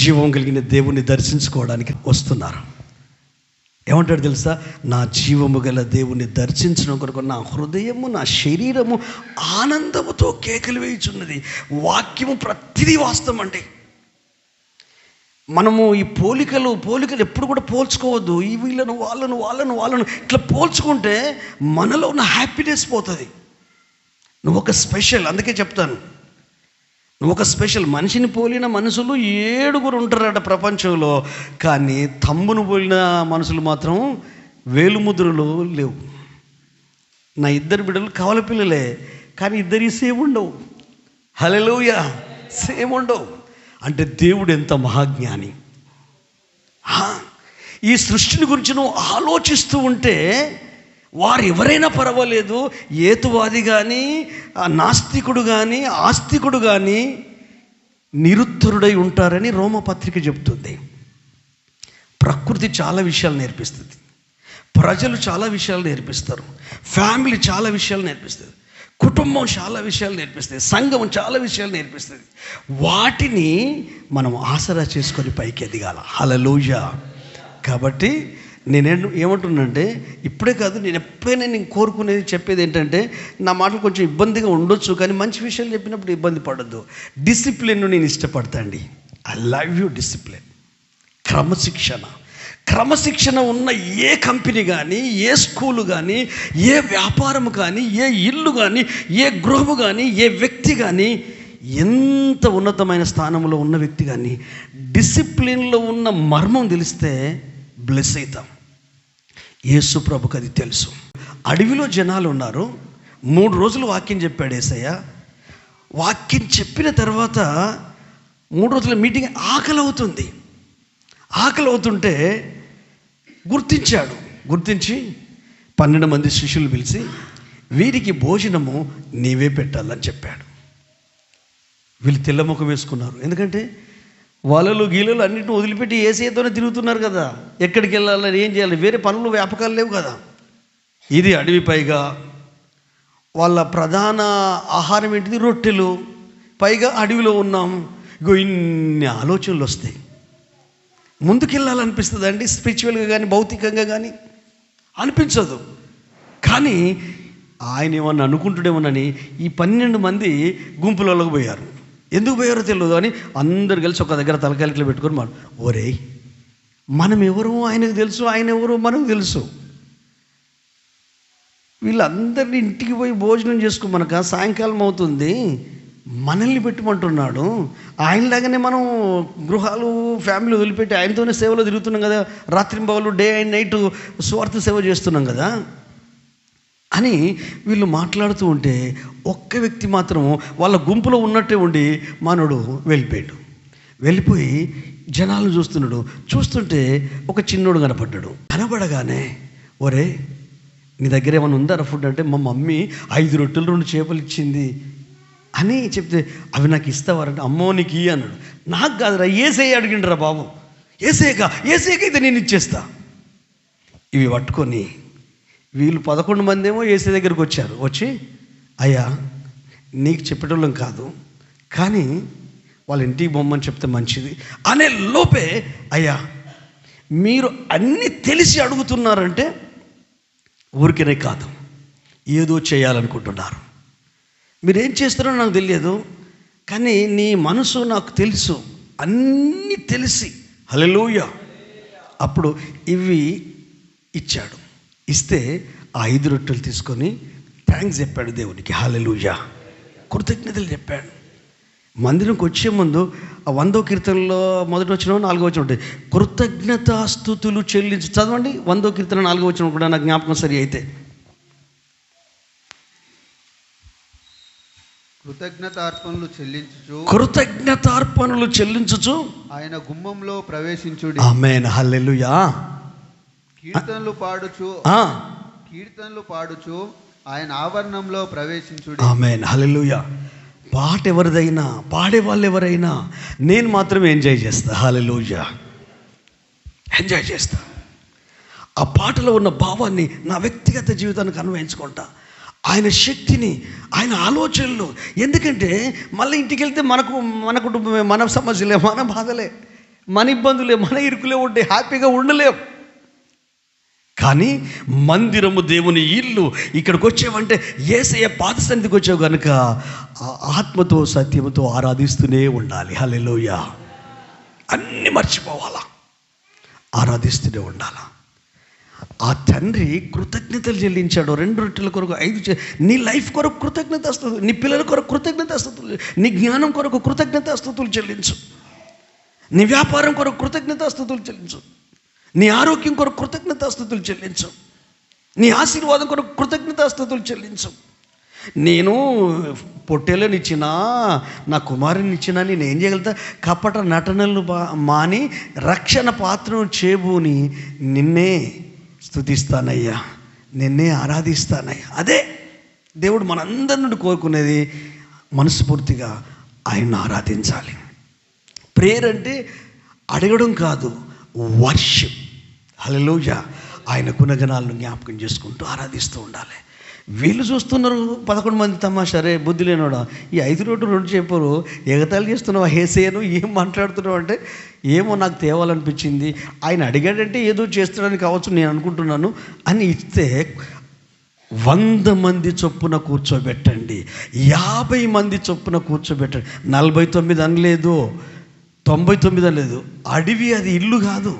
జీవం కలిగిన దేవుణ్ణి దర్శించుకోవడానికి వస్తున్నారు. ఏమంటాడు తెలుసా? నా జీవము గల దేవుణ్ణి దర్శించడం కొరకు నా హృదయము నా శరీరము ఆనందముతో కేకలు వేయుచున్నది. వాక్యము ప్రతిదీ వాస్తవం అండి. మనము ఈ పోలికలు ఎప్పుడు కూడా పోల్చుకోవద్దు. ఈ వీళ్ళను వాళ్ళను ఇట్లా పోల్చుకుంటే మనలో ఉన్న హ్యాపీనెస్ పోతుంది. నువ్వు ఒక స్పెషల్. అందుకే చెప్తాను, నువ్వు ఒక స్పెషల్. మనిషిని పోలిన మనుషులు 7 ఉంటారట ప్రపంచంలో, కానీ తమ్మును పోలిన మనుషులు మాత్రం వేలుముద్రలు లేవు. నా 2 బిడ్డలు కవల పిల్లలే, కానీ ఇద్దరి సేమ్ ఉండవు. హల్లెలూయా, సేమ్ ఉండవు. అంటే దేవుడు ఎంత మహాజ్ఞాని. ఈ సృష్టిని గురించి నువ్వు ఆలోచిస్తూ ఉంటే వారు ఎవరైనా పర్వాలేదు, ఏతువాది కానీ నాస్తికుడు కానీ ఆస్తికుడు కానీ నిరుత్తరుడై ఉంటారని రోమపత్రిక చెబుతుంది. ప్రకృతి చాలా విషయాలు నేర్పిస్తుంది, ప్రజలు చాలా విషయాలు నేర్పిస్తారు, ఫ్యామిలీ చాలా విషయాలు నేర్పిస్తుంది, కుటుంబం చాలా విషయాలు నేర్పిస్తుంది, సంఘం చాలా విషయాలు నేర్పిస్తుంది. వాటిని మనం ఆసరా చేసుకొని పైకి ఎదగాల. హల్లెలూయా. కాబట్టి ఏమంటున్నానంటే, ఇప్పుడే కాదు, నేను ఎప్పుడైనా నేను కోరుకునేది చెప్పేది ఏంటంటే, నా మాటలు కొంచెం ఇబ్బందిగా ఉండొచ్చు, కానీ మంచి విషయాలు చెప్పినప్పుడు ఇబ్బంది పడద్దు. డిసిప్లిన్ నేను ఇష్టపడతా అండి. I love you discipline. క్రమశిక్షణ ఉన్న ఏ కంపెనీ కానీ, ఏ స్కూలు కానీ, ఏ వ్యాపారము కానీ, ఏ ఇల్లు కానీ, ఏ గృహము కానీ, ఏ వ్యక్తి కానీ, ఎంత ఉన్నతమైన స్థానంలో ఉన్న వ్యక్తి కానీ డిసిప్లిన్లో ఉన్న మర్మం తెలిస్తే బ్లెస్ అవుతాం. యేసు ప్రభుకు అది తెలుసు. అడవిలో జనాలు ఉన్నారు. 3 రోజులు వాక్యం చెప్పాడు యేసయ్య. వాక్యం చెప్పిన తర్వాత 3 రోజుల మీటింగ్ ఆకలి అవుతుంటే గుర్తించి 12 మంది శిష్యులు పిలిచి, వీరికి భోజనము నీవే పెట్టాలని చెప్పాడు. వీళ్ళు తెల్లముఖం వేసుకున్నారు. ఎందుకంటే వాళ్ళలో గీలలో అన్నింటిని వదిలిపెట్టి యేసయ్యతోనే తిరుగుతున్నారు కదా. ఎక్కడికి వెళ్ళాలని, ఏం చేయాలి, వేరే పనులు వ్యాపకాలు లేవు కదా. ఇది అడవి, పైగా వాళ్ళ ప్రధాన ఆహారం ఏంటిది? రొట్టెలు. పైగా అడవిలో ఉన్నాం. ఇగో ఇన్ని ఆలోచనలు వస్తాయి. ముందుకెళ్ళాలనిపిస్తుంది అండి, స్పిరిచువల్గా కానీ భౌతికంగా కానీ అనిపించదు. కానీ ఆయన ఏమన్నా అనుకుంటుడేమోనని ఈ 12 మంది గుంపులలోకి పోయారు. ఎందుకు పోయారో తెలియదు, కానీ అందరు కలిసి ఒక దగ్గర తలకాయలు పెట్టుకొని ఒరే, మనం ఎవరు ఆయనకు తెలుసు, ఆయన ఎవరు మనకు తెలుసు. వీళ్ళందరినీ ఇంటికి పోయి భోజనం చేసుకోమనక సాయంకాలం అవుతుంది, మనల్ని పెట్టమంటున్నాడు. ఆయనలాగానే మనం గృహాలు ఫ్యామిలీ వదిలిపెట్టి ఆయనతోనే సేవలో తిరుగుతున్నాం కదా, రాత్రింబవలు డే అండ్ నైట్ స్వార్థ సేవ చేస్తున్నాం కదా అని వీళ్ళు మాట్లాడుతూ ఉంటే, ఒక్క వ్యక్తి మాత్రం వాళ్ళ గుంపులో ఉన్నట్టే ఉండి మనోడు వెళ్ళిపోయి జనాలను చూస్తుంటే ఒక చిన్నోడు కనబడగానే, ఒరే నీ దగ్గర ఏమైనా ఉందా ఫుడ్ అంటే, మా మమ్మీ 5 రొట్టెలు 2 చేపలు ఇచ్చింది అని చెప్తే, అవి నాకు ఇస్తావారంటే, అమ్మో నీకు ఇయ్యి అన్నాడు. నాకు కాదురా, యేసయ్య అడిగిండ్రా బాబు, యేసయ్యకి అయితే నేను ఇచ్చేస్తా. ఇవి పట్టుకొని వీళ్ళు 11 మంది ఏమో యేసయ్య దగ్గరికి వచ్చి, అయ్యా నీకు చెప్పేటోళ్ళం కాదు, కానీ వాళ్ళ ఇంటికి బొమ్మని చెప్తే మంచిది అనే లోపే, అయ్యా మీరు అన్నీ తెలిసి అడుగుతున్నారంటే ఊరికనే కాదు, ఏదో చేయాలనుకుంటున్నారు. మీరేం చేస్తారో నాకు తెలియదు, కానీ నీ మనసు నాకు తెలుసు, అన్నీ తెలిసి. హల్లెలూయా. అప్పుడు ఇవి ఇచ్చాడు. ఇస్తే ఆ 5 రొట్టెలు తీసుకొని థ్యాంక్స్ చెప్పాడు దేవునికి. హల్లెలూయా, కృతజ్ఞతలు చెప్పాడు. మందిరంకి వచ్చే ముందు ఆ 100వ కీర్తనలో మొదటి వచనం 4వ వచనం ఉంటాయి. కృతజ్ఞతాస్తుతులు చెల్లించి చదవండి. 100వ కీర్తన 4వ వచనం కూడా నాకు జ్ఞాపకం సరి అయితే, కృతజ్ఞతార్పణలు చెల్లించుచు ఆయన గుమ్మంలో ప్రవేశించుడి. ఆమేన్. హల్లెలూయా. కీర్తనలు పాడుచు ఆయన ఆవరణంలో ప్రవేశించుడి. ఆమేన్. హల్లెలూయా. పాట ఎవరిదైనా, పాడే వాళ్ళు ఎవరైనా, నేను మాత్రమే ఎంజాయ్ చేస్తా. హల్లెలూయా, ఎంజాయ్ చేస్తా. ఆ పాటలో ఉన్న భావాన్ని నా వ్యక్తిగత జీవితానికి అన్వయించుకుంటా, ఆయన శక్తిని, ఆయన ఆలోచనలు. ఎందుకంటే మళ్ళీ ఇంటికి వెళ్తే మన కుటుంబమే, మన సమస్యలే, మన బాధలే. మన ఇబ్బందులే, మన ఇరుకులే ఉంటే హ్యాపీగా ఉండలేం. కానీ మందిరము దేవుని ఇల్లు, ఇక్కడికి వచ్చావంటే యేసయ్య పాద సన్నిధికి వచ్చావు కనుక ఆత్మతో సత్యముతో ఆరాధిస్తూనే ఉండాలి. హల్లెలూయా. అన్నీ మర్చిపోవాలా, ఆరాధిస్తూనే ఉండాలా. ఆ తండ్రి కృతజ్ఞతలు చెల్లించాడు. 2 రొట్టెల కొరకు 5 నీ లైఫ్ కొరకు కృతజ్ఞతాస్తుతులు, నీ పిల్లల కొరకు కృతజ్ఞతాస్తుతులు, నీ జ్ఞానం కొరకు కృతజ్ఞతాస్తుతులు చెల్లించు, నీ వ్యాపారం కొరకు కృతజ్ఞతాస్తుతులు చెల్లించు, నీ ఆరోగ్యం కొరకు కృతజ్ఞతాస్తుతులు చెల్లించు, నీ ఆశీర్వాదం కొరకు కృతజ్ఞతాస్తుతులు చెల్లించు. నేను పొట్టేలను ఇచ్చినా, నా కుమారుని ఇచ్చినా నేను ఏం చేయగలుగుతా? కపట నటనలు మాని రక్షణ పాత్రను చేబూని నిన్నే స్తుతిస్తానయ్యా, నిన్నే ఆరాధిస్తానయ్యా. అదే దేవుడు మనందరి నుండి కోరుకునేది. మనస్ఫూర్తిగా ఆయన్ని ఆరాధించాలి. ప్రేయర్ అంటే అడగడం కాదు, వర్షిప్. హల్లెలూయా. ఆయన గుణగణాలను జ్ఞాపకం చేసుకుంటూ ఆరాధిస్తూ ఉండాలి. వీళ్ళు చూస్తున్నారు 11 మంది తమాషా. రే బుద్ధి లేనోడా, ఈ 5 రోడ్డు 2 చెప్పరు, ఎగతాళి చేస్తున్నావు హేసేను, ఏం మాట్లాడుతున్నావు అంటే, ఏమో నాకు తేవాలనిపించింది, ఆయన అడిగాడంటే ఏదో చేస్తాడని కావచ్చు నేను అనుకుంటున్నాను అని ఇస్తే 100 మంది చొప్పున కూర్చోబెట్టండి, 50 మంది చొప్పున కూర్చోబెట్టండి. 49 అనలేదు, 99 అనలేదు. అడవి అది, ఇల్లు కాదు.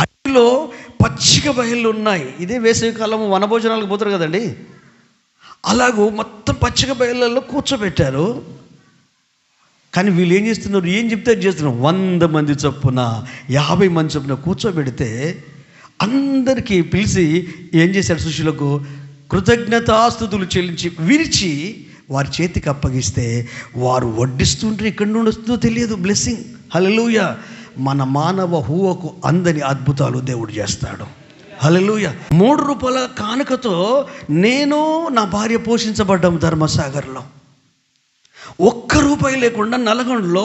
అడవిలో పచ్చిక బయళ్ళు ఉన్నాయి. ఇదే వేసవికాలం వనభోజనాలకు పోతారు కదండి, అలాగూ మొత్తం పచ్చిక బయళ్ళల్లో కూర్చోబెట్టారు. కానీ వీళ్ళు ఏం చేస్తున్నారు? ఏం చెప్తే చేస్తున్నారు. 100 మంది చొప్పున 50 మంది చొప్పున కూర్చోబెడితే అందరికీ పిలిచి ఏం చేశారు? శిష్యులకు కృతజ్ఞతాస్తుతులు చెల్లించి విరిచి వారి చేతికి అప్పగిస్తే వారు వడ్డిస్తుంటే ఎక్కడి నుండి వస్తుందో తెలియదు బ్లెస్సింగ్. హల్లెలూయా. మన మానవ హూవకు అందని అద్భుతాలు దేవుడు చేస్తాడు. హల్లెలూయా. 3 రూపాయల కానుకతో నేను నా భార్య పోషించబడ్డాం ధర్మసాగర్లో. 1 రూపాయి లేకుండా నల్గొండలో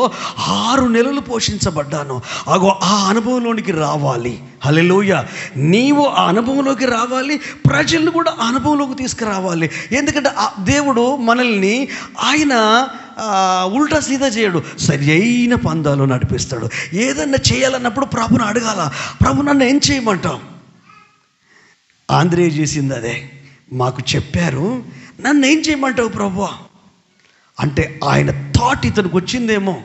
6 నెలలు పోషించబడ్డాను. అగో ఆ అనుభవంలోనికి రావాలి. హల్లెలూయా. నీవు ఆ అనుభవంలోకి రావాలి, ప్రజలను కూడా ఆ అనుభవంలోకి తీసుకురావాలి. ఎందుకంటే దేవుడు మనల్ని ఆయన ఉల్టా సీదా చేయడు, సరి అయిన పందాలు నడిపిస్తాడు. ఏదన్నా చేయాలన్నప్పుడు ప్రభుని అడగాల, ప్రభు నన్ను ఏం చేయమంటావు? ఆంధ్రే చేసింది అదే. మాకు చెప్పారు, నన్ను ఏం చేయమంటావు ప్రభు అంటే ఆయన థాట్ ఇతనికి వచ్చిందేమో,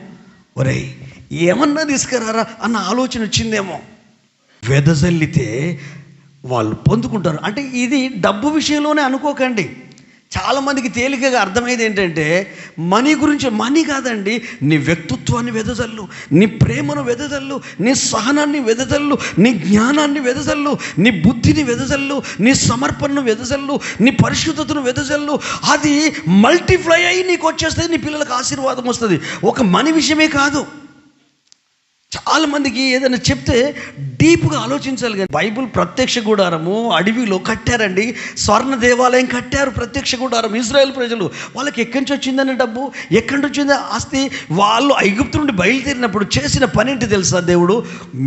ఒరేయ్ ఏమన్నా తీసుకురారా అన్న ఆలోచన వచ్చిందేమో. వెదజల్లితే వాళ్ళు పొందుకుంటారు. అంటే ఇది డబ్బు విషయంలోనే అనుకోకండి. చాలామందికి తేలికగా అర్థమయ్యేది ఏంటంటే మనీ గురించి. మనీ కాదండి, నీ వ్యక్తిత్వాన్ని వెదజల్లు, నీ ప్రేమను వెదజల్లు, నీ సహనాన్ని వెదజల్లు, నీ జ్ఞానాన్ని వెదజల్లు, నీ బుద్ధిని వెదజల్లు, నీ సమర్పణను వెదజల్లు, నీ పరిశుద్ధతను వెదజల్లు. అది మల్టిప్లై అయ్యి నీకు వచ్చేస్తుంది, నీ పిల్లలకు ఆశీర్వాదం వస్తుంది. ఒక మనీ విషయమే కాదు. చాలామందికి ఏదైనా చెప్తే డీప్గా ఆలోచించాలి. కానీ బైబుల్ ప్రత్యక్ష గుడారము అడవిలో కట్టారండి, స్వర్ణ దేవాలయం కట్టారు. ప్రత్యక్ష గుడారం ఇజ్రాయేల్ ప్రజలు, వాళ్ళకి ఎక్కడి నుంచి వచ్చిందని డబ్బు, ఎక్కడి నుంచి వచ్చింది ఆస్తి. వాళ్ళు ఐగుప్తు నుండి బయలుదేరినప్పుడు చేసిన పని ఏంటి తెలుసా? దేవుడు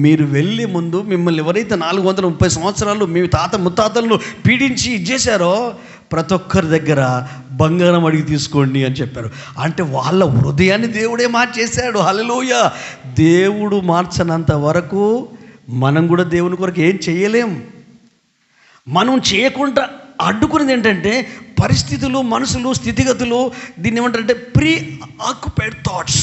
మీరు వెళ్ళే ముందు మిమ్మల్ని ఎవరైతే 430 సంవత్సరాలు మీ తాత ముత్తాతలను పీడించి ఇచ్చేశారో ప్రతి ఒక్కరి దగ్గర బంగారం అడిగి తీసుకోండి అని చెప్పారు. అంటే వాళ్ళ హృదయాన్ని దేవుడే మార్చేశాడు. హల్లెలూయా. దేవుడు మార్చనంత వరకు మనం కూడా దేవుని కొరకు ఏం చేయలేం. మనం చేయకుండా అడ్డుకునేది ఏంటంటే పరిస్థితులు, మనుషులు, స్థితిగతులు. దీన్ని ఏమంటారంటే ప్రీ ఆక్యుపైడ్ థాట్స్.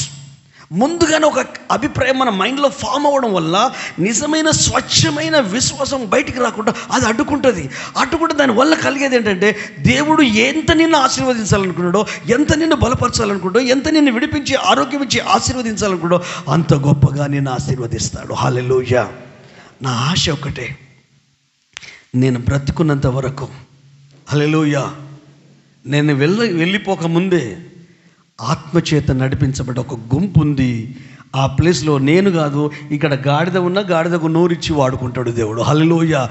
ముందుగానే ఒక అభిప్రాయం మన మైండ్లో ఫామ్ అవ్వడం వల్ల నిజమైన స్వచ్ఛమైన విశ్వాసం బయటికి రాకుండా అది అడ్డుకుంటుంది. దానివల్ల కలిగేది ఏంటంటే దేవుడు ఎంత నిన్ను ఆశీర్వదించాలనుకున్నాడో, ఎంత నిన్ను బలపరచాలనుకుంటాడో, ఎంత నిన్ను విడిపించి ఆరోగ్యం ఇచ్చి ఆశీర్వదించాలనుకుంటాడో అంత గొప్పగా నిన్ను ఆశీర్వదిస్తాడు. హల్లెలూయా. నా ఆశ ఒకటే, నేను బ్రతుకున్నంత వరకు, హల్లెలూయా, నేను వెళ్ళిపోకముందే ఆత్మచేత నడిపించబడ్డ ఒక గుంపు ఉంది. ఆ ప్లేస్లో నేను కాదు, ఇక్కడ గాడిద ఉన్న గాడిదకు నోరిచ్చి వాడుకుంటాడు దేవుడు. హల్లెలూయా.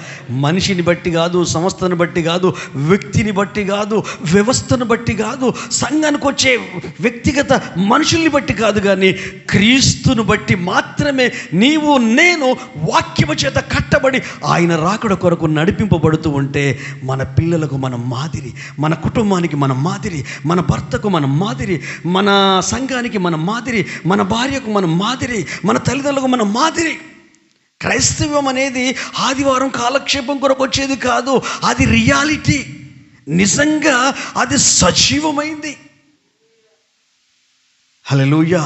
మనిషిని బట్టి కాదు, సంస్థను బట్టి కాదు, వ్యక్తిని బట్టి కాదు, వ్యవస్థను బట్టి కాదు, సంఘానికి వచ్చే వ్యక్తిగత మనుషుల్ని బట్టి కాదు, కానీ క్రీస్తును బట్టి మాత్రమే నీవు నేను వాక్యము చేత కట్టబడి ఆయన రాకడ కొరకు నడిపింపబడుతూ ఉంటే మన పిల్లలకు మనం మాదిరి, మన కుటుంబానికి మనం మాదిరి, మన భర్తకు మనం మాదిరి, మన సంఘానికి మనం మాదిరి, మన భార్యకు మనం మాదిరి, మన తల్లిదండ్రులకు మన మాదిరి. క్రైస్తవ్యం అనేది ఆదివారం కాలక్షేపం కొరకు వచ్చేది కాదు, అది రియాలిటీ. నిజంగా అది సజీవమైంది. హల్లెలూయా.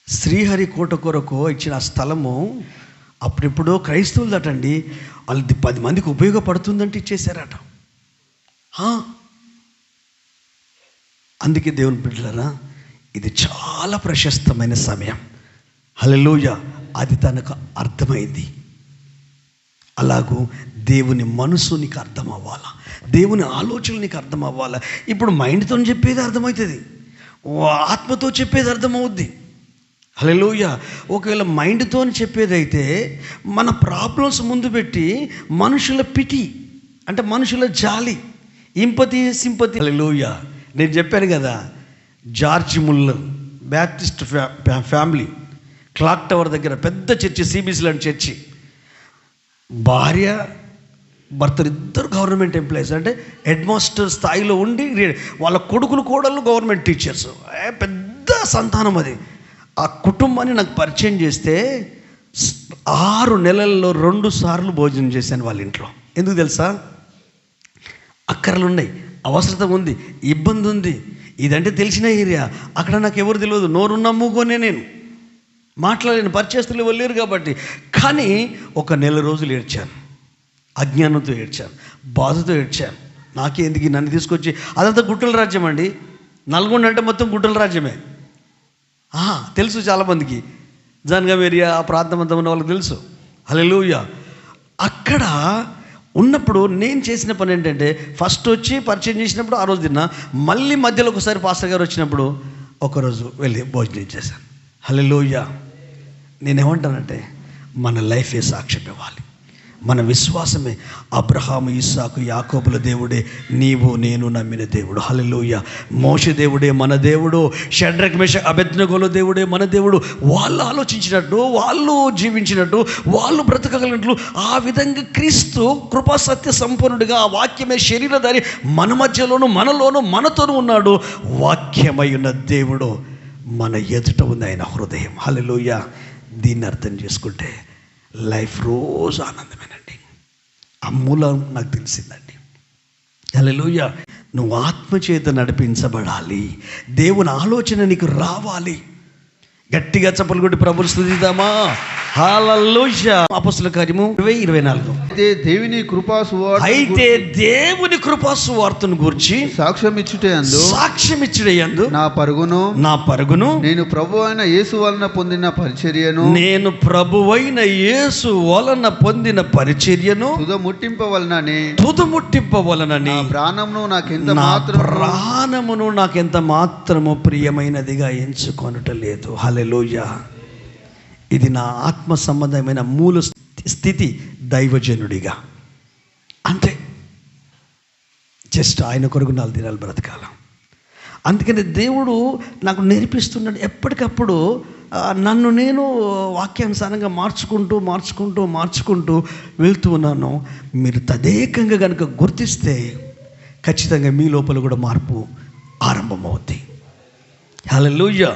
శ్రీహరికోట కొరకు ఇచ్చిన ఆ స్థలము అప్పుడెప్పుడో క్రైస్తవులదటండి. వాళ్ళది 10 మందికి ఉపయోగపడుతుందంటే ఇచ్చేశారట. అందుకే దేవుని బిడ్డలారా, ఇది చాలా ప్రశస్తమైన సమయం. హల్లెలూయా. అది తనకు అర్థమైంది. అలాగూ దేవుని మనసు నీకు అర్థం అవ్వాలా, దేవుని ఆలోచనలు నీకు అర్థం అవ్వాలా. ఇప్పుడు మైండ్తో చెప్పేది అర్థమవుతుంది, ఆత్మతో చెప్పేది అర్థమవుద్ది. హల్లెలూయా. ఒకవేళ మైండ్తో చెప్పేదైతే మన ప్రాబ్లమ్స్ ముందు పెట్టి మనుషుల పిటి అంటే మనుషుల జాలి, ఇంపతి, సింపతి. హల్లెలూయా. నేను చెప్పాను కదా, George Muller Baptist family, clock tower దగ్గర పెద్ద చర్చి, సిబిసి లాంటి చర్చి. భార్య భర్తలు ఇద్దరు గవర్నమెంట్ ఎంప్లాయీస్, అంటే హెడ్ మాస్టర్ స్థాయిలో ఉండి వాళ్ళ కొడుకులు కోడళ్ళు గవర్నమెంట్ టీచర్స్. పెద్ద సంతానం అది. ఆ కుటుంబాన్ని నాకు పరిచయం చేస్తే 6 నెలల్లో 2 సార్లు భోజనం చేశాను వాళ్ళ ఇంట్లో. ఎందుకు తెలుసా? అక్కర్లు ఉన్నాయి, అవసరత ఉంది, ఇబ్బంది ఉంది. ఇదంటే తెలిసిన ఏరియా, అక్కడ నాకు ఎవరు తెలియదు, నోరున్న మూగోనే, నేను మాట్లాడలేను, పరిచయస్తులు ఎవరు లేరు కాబట్టి. కానీ ఒక 1 నెల రోజులు ఏడ్చాను, అజ్ఞానంతో ఏడ్చాను, బాధతో ఏడ్చాను. నాకే ఎందుకు నన్ను తీసుకొచ్చి, అదంతా గుట్టల రాజ్యం అండి. నల్గొండ అంటే మొత్తం గుట్టల రాజ్యమే. తెలుసు చాలామందికి, జనగాం ఏరియా, ఆ ప్రాంతం అంతా ఉన్న వాళ్ళకి తెలుసు. హల్లెలూయా. అక్కడ ఉన్నప్పుడు నేను చేసిన పని ఏంటంటే, ఫస్ట్ వచ్చి పరిచయం చేసినప్పుడు ఆ రోజు తిన్నా, మళ్ళీ మధ్యలో ఒకసారి పాస్టర్ గారు వచ్చినప్పుడు ఒకరోజు వెళ్ళి భోజనం చేశాను. హల్లెలూయా. నేనేమంటానంటే, మన లైఫే సాక్ష్యం ఇవ్వాలి, మన విశ్వాసమే. అబ్రహాము, ఇస్సాకు, యాకోబుల దేవుడే నీవు నేను నమ్మిన దేవుడు. హల్లెలూయా. మోషే దేవుడే మన దేవుడు, షడ్రక్ మేషక్ అబేద్నెగోల దేవుడే మన దేవుడు. వాళ్ళు ఆలోచించినట్టు, వాళ్ళు జీవించినట్టు, వాళ్ళు బ్రతకగలిగినట్లు ఆ విధంగా క్రీస్తు కృపా సత్య సంపన్నుడిగా, ఆ వాక్యమే శరీరధారి మన మధ్యలోను, మనలోను, మనతోనూ ఉన్నాడు. వాక్యమై ఉన్న దేవుడు మన ఎదుట ఉంది, ఆయన హృదయం. హల్లెలూయా. దీన్ని అర్థం చేసుకుంటే లైఫ్ రోజు ఆనందమేనండి. ఆ మూలం నాకు తెలిసిందండి. హల్లెలూయా. నువ్వు ఆత్మచేత నడిపించబడాలి, దేవుని ఆలోచన నీకు రావాలి. గట్టిగా చప్పలు కొట్టి ప్రభువుని స్తుతిద్దామా? హల్లెలూయా. అపొస్తలుల కార్యము 20:24. అయితే దేవుని కృపా సువార్తను గురించి సాక్ష్యమిచ్చుటయందు నా పరుగును నేను ప్రభువైన యేసు వలన పొందిన పరిచర్యను తుదముట్టింపవలనని ప్రాణమును నాకెంత మాత్రము ప్రియమైనదిగా ఎంచుకొనుటలేదు. హల్లెలూయా. ఇది నా ఆత్మ సంబంధమైన మూల స్థితి, దైవజనుడిగా. అంతే, జస్ట్ ఆయన కొరకు 4 దినాలు బ్రతకాల. అందుకని దేవుడు నాకు నేర్పిస్తున్నాడు ఎప్పటికప్పుడు. నన్ను నేను వాక్యానుసారంగా మార్చుకుంటూ వెళ్తూ ఉన్నాను. మీరు తదేకంగా కనుక గుర్తిస్తే ఖచ్చితంగా మీ లోపల కూడా మార్పు ఆరంభమవుతుంది. హల్లెలూయా.